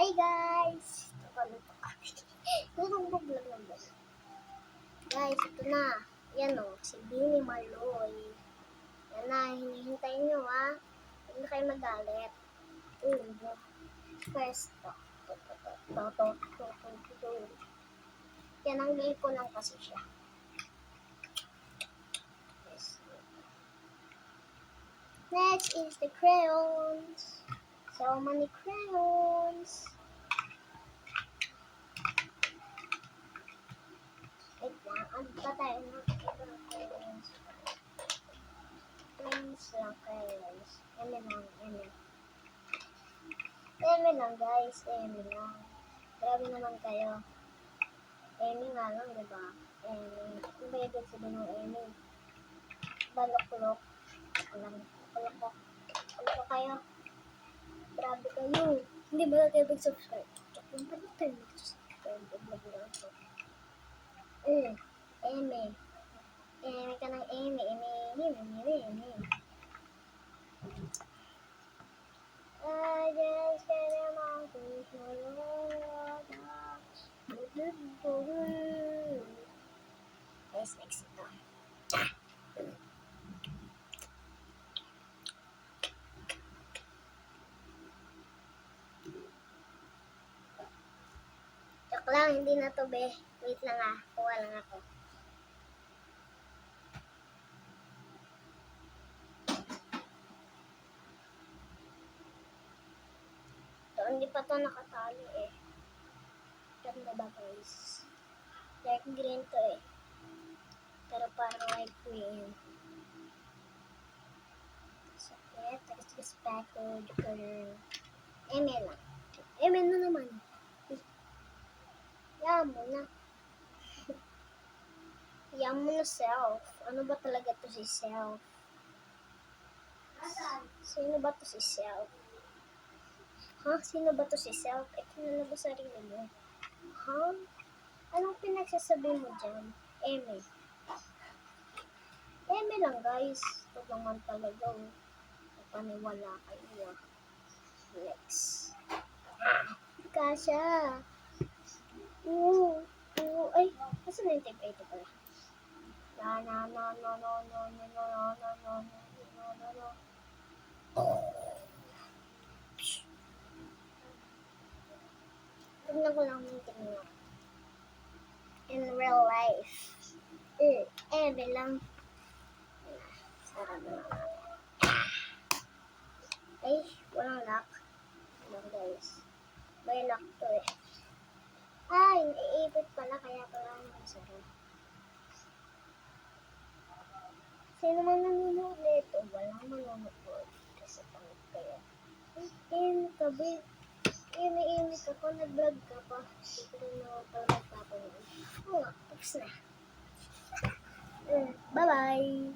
Hi guys! Guys, ito na. Yan o, si Bini Maloy. Yan na, hinihintay nyo ha. Huwag na kayo magalit. First, yan ang lipo lang kasi siya. Next is the crayons. So many crayons. Wait lang, ano pa tayo na? Crayons. Crayons lang, crayons. Eme lang, eme. Eme lang guys, eme lang. Grabe naman kayo. Eme nga lang, diba? Eme. Ano ba ibig sabihin ng eme? Balok-lok. Alam, balok-lok. Ano kayo? Grabe kayo. Hindi ba kayo mag-subscribe? Yung pala tayo mag-subscribe. Vlog lang ako. Eme. Eme ka ng eme. Eme. I just get a mountain for Guys, next ito. Joke lang, hindi na to be. Wait lang ah, kuha lang ako. So, hindi pa to nakatali eh. Ganda ba guys? Dark green to eh. Pero parang light green. Sakit, tapos speckled color. Eme lang. Eme na naman. Yan mo na. Yan mo na self. Ano ba talaga to si self? Sino ba to si self? Ha? Sino ba to si self? Kilala ba sarili mo? Ha? Anong pinagsasabi mo dyan? Eme. Eme lang guys. Ito naman talaga. Paniwala kayo. Next. Kasha. Ay, nasa na yung tape? Ito pala. Tignan ko lang yung tignan. In real life. Eme lang. Sarap na. Ay, walang lock. Walang guys. May lock to eh. Ay, naiipit pala kaya pala masarap. Sino man nanonood nito? Walang manonood. Kasi pangit kayo. Eme ka, babe. Eme ka pa. Nag-vlog ka pa. Hindi ko na pala magpapanood. Oo nga, tapos na. Bye-bye.